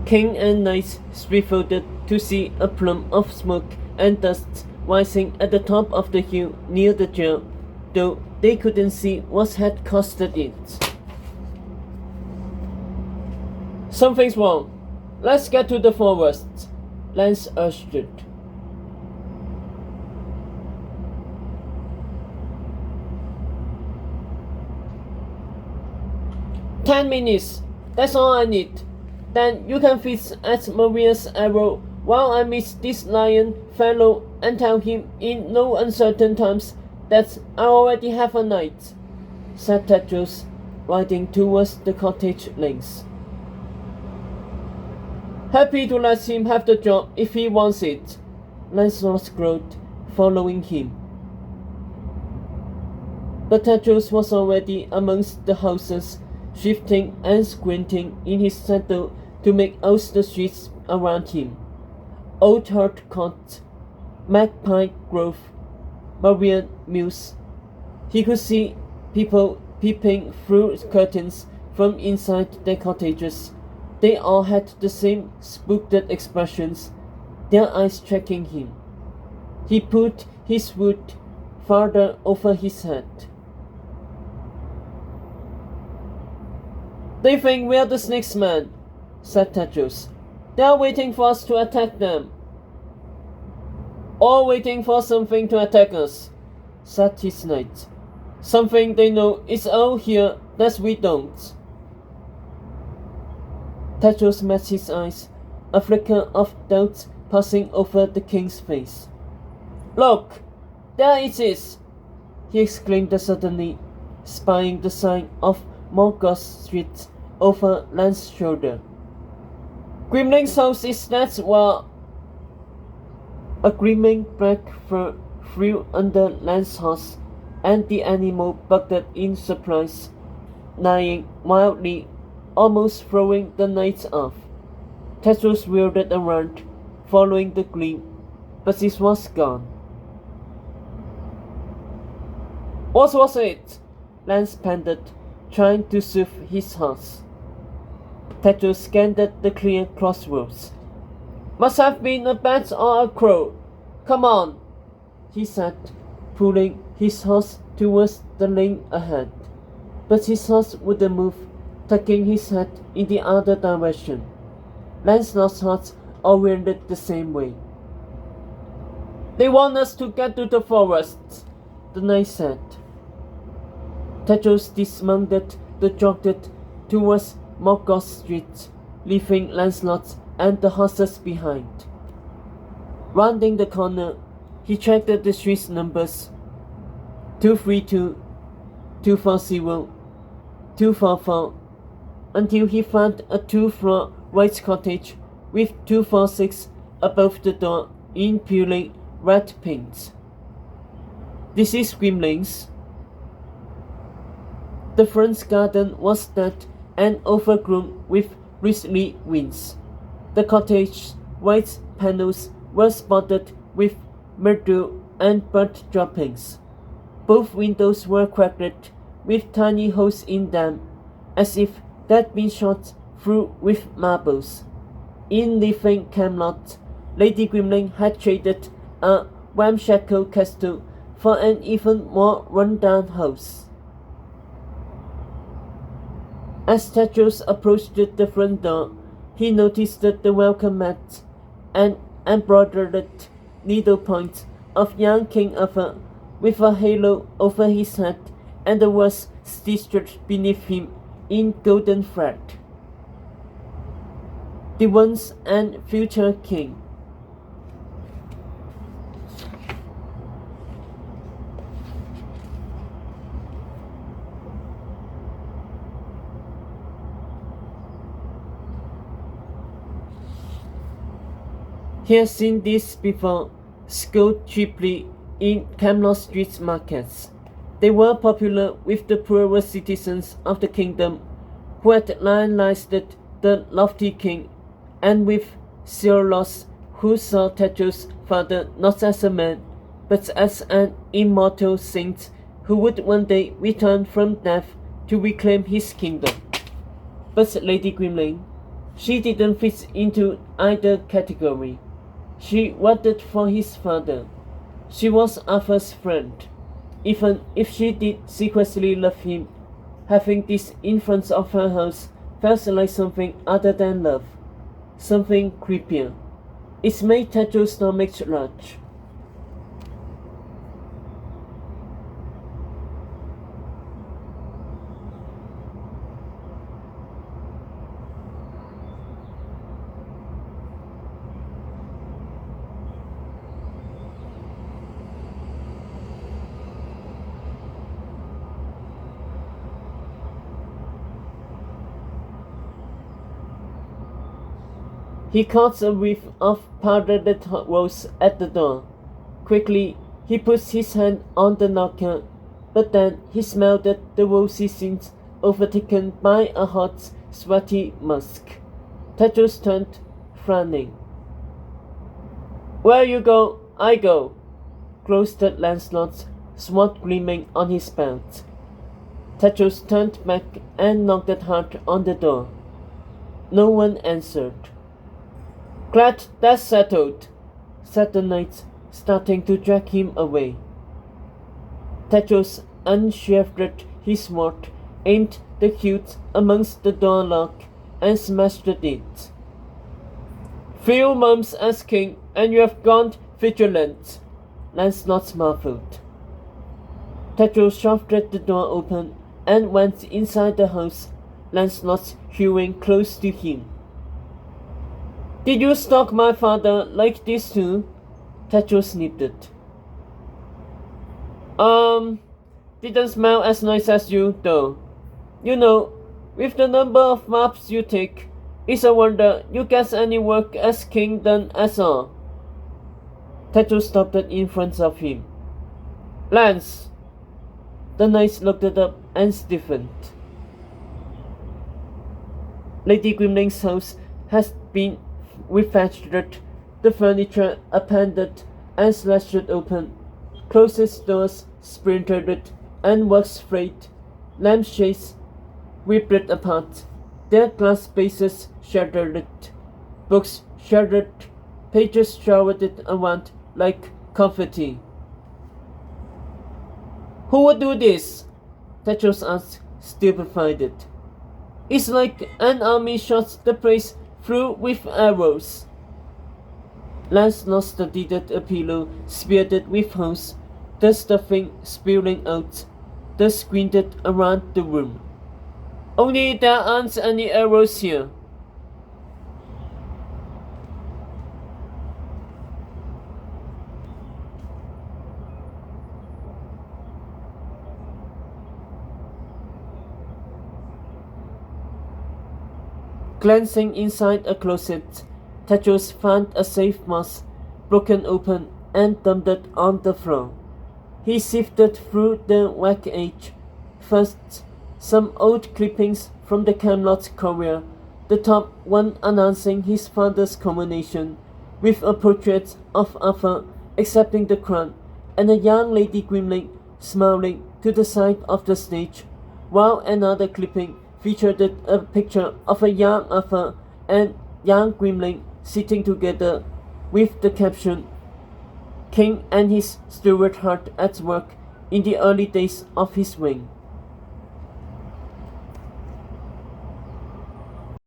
King and knights swiveled to see a plume of smoke and dust rising at the top of the hill near the jail, though they couldn't see what had caused it. Something's wrong. Let's get to the forest, Lance urged. 10 minutes. That's all I need. Then you can fix at Maria's arrow while I meet this lion fellow and tell him in no uncertain terms that I already have a knight, said Tedros, riding towards the cottage lanes. Happy to let him have the job if he wants it, Lancelot growled, following him. But Tedros was already amongst the houses, shifting and squinting in his saddle to make out the streets around him. Old Hart Court, Magpie Grove, Marian Mills. He could see people peeping through curtains from inside their cottages. They all had the same spooked expressions, their eyes tracking him. He put his hood farther over his head. They think we're the Snake's men, said Tedros. They're waiting for us to attack them. Or waiting for something to attack us, said his knight. Something they know is out here that we don't. Tedros met his eyes, a flicker of doubt passing over the king's face. Look, there it is, he exclaimed suddenly, spying the sign of Morgoth Street over Lance's shoulder. Grimling's house is that where a gleaming black fur flew under Lance's horse, and the animal bucked in surprise, neighing wildly, almost throwing the knight off. Tedros wheeled around, following the gleam, but it was gone. What was it? Lance panted, trying to soothe his horse. Tedros scanned the clear crossroads. Must have been a bat or a crow. Come on, he said, pulling his horse towards the lane ahead. But his horse wouldn't move, tucking his head in the other direction. Lancelot's horse oriented the same way. They want us to get to the forest, the knight said. Tedros dismounted and jogged towards Morgoth Street, leaving Lancelot and the horses behind. Rounding the corner, he checked the street numbers 232, 240, 244, until he found a 2-floor white cottage with 246 above the door in purely red paint. This is Grimling's. The front garden was dead and overgrown with bristly weeds. The cottage's white panels were spotted with mildew and bird droppings. Both windows were cracked with tiny holes in them, as if they'd been shot through with marbles. In leaving Camelot, Lady Grimling had traded a ramshackle castle for an even more run-down house. As Tedros approached the front door, he noticed the welcome mat and embroidered needlepoint of young King Arthur with a halo over his head and the words stitched beneath him in golden thread. The once and future king. He had seen this before, sold cheaply in Camelot Street markets. They were popular with the poorer citizens of the kingdom, who had lionized the lofty king, and with Cyrillus, who saw Tedros' father not as a man, but as an immortal saint who would one day return from death to reclaim his kingdom. But Lady Grimling, She didn't fit into either category. She wanted for his father. She was Arthur's friend. Even if she did secretly love him, having this in front of her house felt like something other than love, something creepier. It made Tetro's stomach lurch. He caught a whiff of powdered rose at the door. Quickly, he put his hand on the knocker, but then he smelled that the rosy scent overtaken by a hot, sweaty musk. Tetros turned, frowning. Where you go, I go, cloistered Lancelot, sword gleaming on his belt. Tetros turned back and knocked hard on the door. No one answered. Glad that's settled, said the knight, starting to drag him away. Tetros unsheathed his sword, aimed the hilt amongst the door lock, and smashed it. Few months as king, and you have gone vigilant, Lancelot marvelled. Tetros shoved the door open and went inside the house, Lancelot hewing close to him. Did you stalk my father like this too? Tetros sniffed. Didn't smell as nice as you, though. You know, with the number of maps you take, it's a wonder you get any work as king done at all. Tetros stopped in front of him. Lance! The knight looked up and stiffened. Lady Grimling's house has been refactored, the furniture appended and slashed open, closest doors splintered and wax frayed, lampshades ripped apart, their glass bases shattered, books shattered, pages showered around like confetti. Who would do this? Tetros asked, stupefied. It's like an army shot the place through with arrows. Lancelot studied a pillow speared with holes, the stuffing spilling out, then squinted around the room. Only there aren't any arrows here. Glancing inside a closet, Tetros found a safe mask broken open and dumped on the floor. He sifted through the wreckage. First, some old clippings from the Camelot Courier, the top one announcing his father's coronation, with a portrait of Arthur accepting the crown, and a young Lady Grimling smiling to the side of the stage, while another clipping featured a picture of a young Arthur and young Grimling sitting together with the caption, King and his steward hard at work in the early days of his reign.